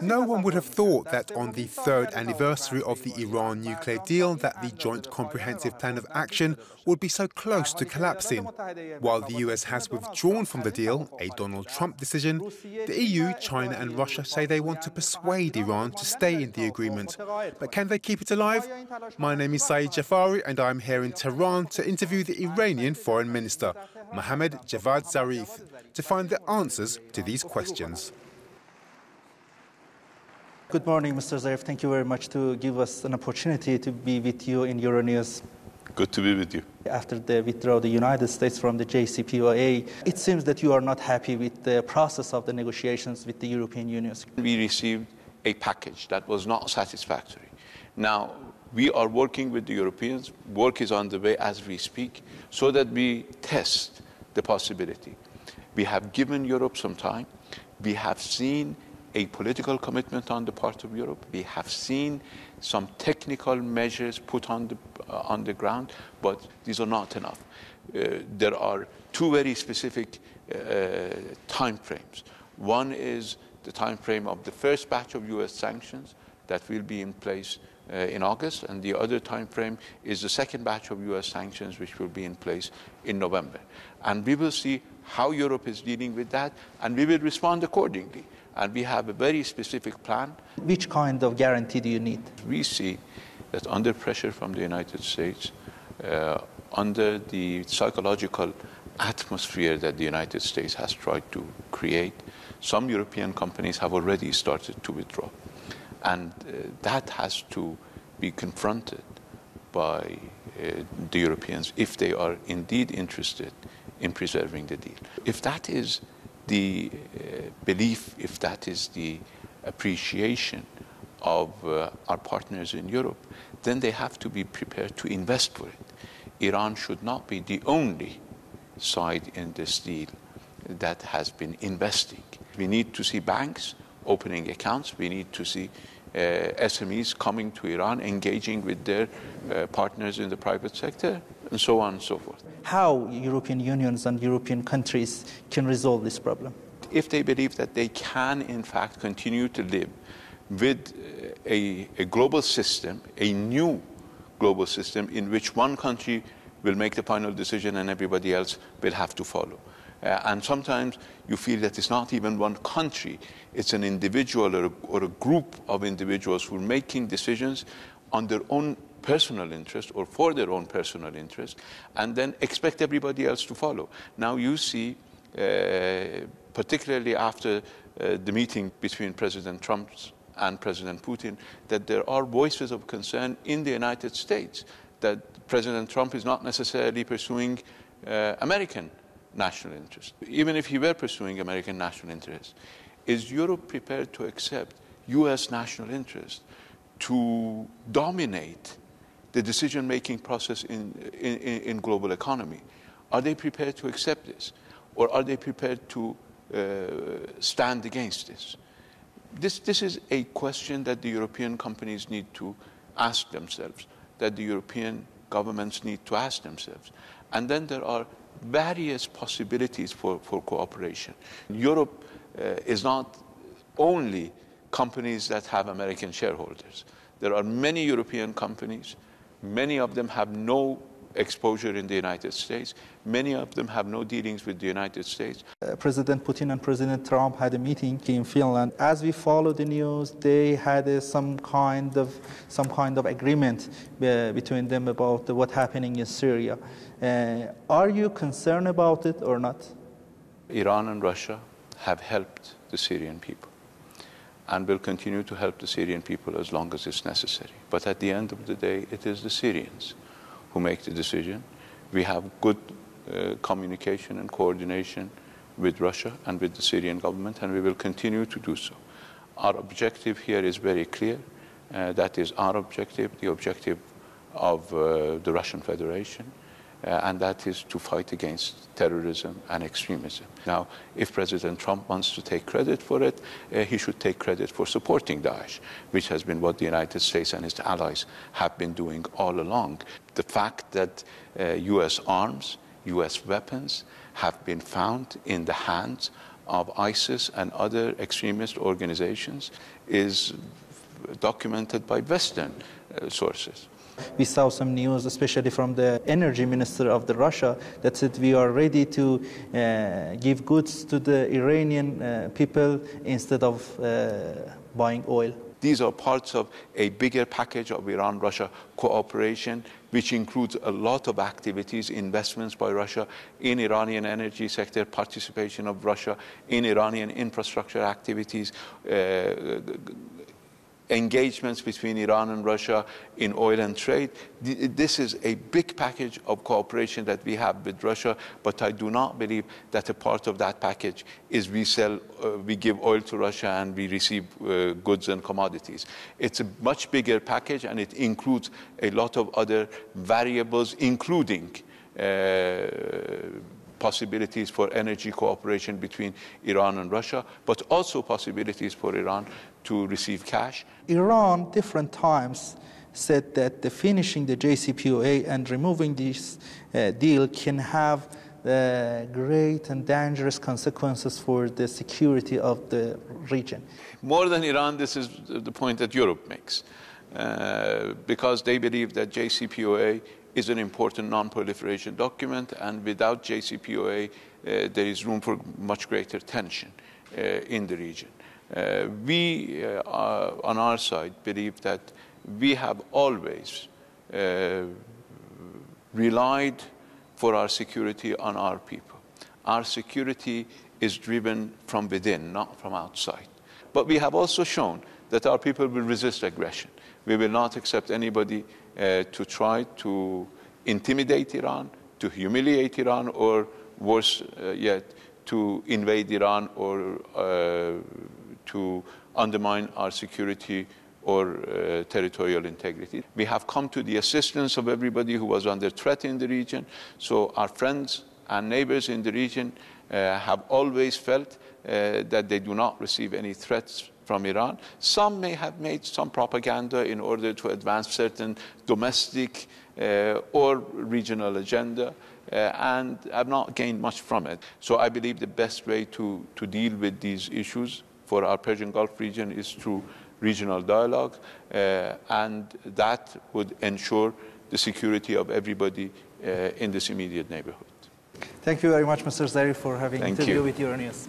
No one would have thought that on the third anniversary of the Iran nuclear deal that the Joint Comprehensive Plan of Action would be so close to collapsing. While the US has withdrawn from the deal, a Donald Trump decision, the EU, China and Russia say they want to persuade Iran to stay in the agreement. But can they keep it alive? My name is Saeed Jafari and I'm here in Tehran to interview the Iranian Foreign Minister, Mohammad Javad Zarif, to find the answers to these questions. Good morning, Mr. Zarif. Thank you very much to give us an opportunity to be with you in Euronews. Good to be with you. After the withdrawal of the United States from the JCPOA, it seems that you are not happy with the process of the negotiations with the European Union. We received a package that was not satisfactory. Now, we are working with the Europeans. Work is on the way as we speak, so that we test the possibility. We have given Europe some time. We have seen a political commitment on the part of Europe. We have seen some technical measures put on the ground, but these are not enough. There are two very specific time frames. One is the time frame of the first batch of US sanctions that will be in place in August, and the other time frame is the second batch of US sanctions which will be in place in November. And we will see how Europe is dealing with that, and we will respond accordingly. And we have a very specific plan. Which kind of guarantee do you need? We see that under pressure from the United States, under the psychological atmosphere that the United States has tried to create, some European companies have already started to withdraw. And that has to be confronted by the Europeans if they are indeed interested in preserving the deal. If that is the belief, if that is the appreciation of our partners in Europe, then they have to be prepared to invest for it. Iran should not be the only side in this deal that has been investing. We need to see banks opening accounts. We need to see SMEs coming to Iran, engaging with their partners in the private sector, and so on and so forth. How European unions and European countries can resolve this problem? If they believe that they can, in fact, continue to live with a global system, a new global system in which one country will make the final decision and everybody else will have to follow. And sometimes you feel that it's not even one country, it's an individual or a group of individuals who are making decisions on their own personal interest or for their own personal interest, and then expect everybody else to follow. Now you see, particularly after the meeting between President Trump and President Putin, that there are voices of concern in the United States that President Trump is not necessarily pursuing American national interest. Even if he were pursuing American national interest, is Europe prepared to accept US national interest to dominate the decision-making process in global economy? Are they prepared to accept this? Or are they prepared to stand against this? This is a question that the European companies need to ask themselves, that the European governments need to ask themselves. And then there are various possibilities for cooperation. Europe is not only companies that have American shareholders. There are many European companies. Many of them have no exposure in the United States. Many of them have no dealings with the United States. President Putin and President Trump had a meeting in Finland. As we follow the news, they had some kind of agreement between them about what's happening in Syria. Are you concerned about it or not? Iran and Russia have helped the Syrian people and will continue to help the Syrian people as long as it's necessary. But at the end of the day, it is the Syrians who make the decision. We have good communication and coordination with Russia and with the Syrian government, and we will continue to do so. Our objective here is very clear. That is our objective, the objective of the Russian Federation, and that is to fight against terrorism and extremism. Now, if President Trump wants to take credit for it, he should take credit for supporting Daesh, which has been what the United States and its allies have been doing all along. The fact that US arms, US weapons have been found in the hands of ISIS and other extremist organizations is documented by Western sources. We saw some news, especially from the energy minister of Russia, that said we are ready to give goods to the Iranian people instead of buying oil. These are parts of a bigger package of Iran-Russia cooperation, which includes a lot of activities, investments by Russia in Iranian energy sector, participation of Russia in Iranian infrastructure activities, engagements between Iran and Russia in oil and trade. This is a big package of cooperation that we have with Russia, but I do not believe that a part of that package is we give oil to Russia and we receive goods and commodities. It's a much bigger package, and it includes a lot of other variables, including possibilities for energy cooperation between Iran and Russia, but also possibilities for Iran to receive cash. Iran, different times, said that the finishing the JCPOA and removing this deal can have great and dangerous consequences for the security of the region. More than Iran, this is the point that Europe makes, because they believe that JCPOA is an important non-proliferation document, and without JCPOA, there is room for much greater tension in the region. We, on our side, believe that we have always relied for our security on our people. Our security is driven from within, not from outside. But we have also shown that our people will resist aggression. We will not accept anybody to try to intimidate Iran, to humiliate Iran, or worse yet, to invade Iran or to undermine our security or territorial integrity. We have come to the assistance of everybody who was under threat in the region. So our friends and neighbors in the region have always felt that they do not receive any threats from Iran. Some may have made some propaganda in order to advance certain domestic or regional agenda and have not gained much from it. So I believe the best way to deal with these issues for our Persian Gulf region is through regional dialogue, and that would ensure the security of everybody in this immediate neighborhood. Thank you very much, Mr. Zarif, for having an interview with Euronews.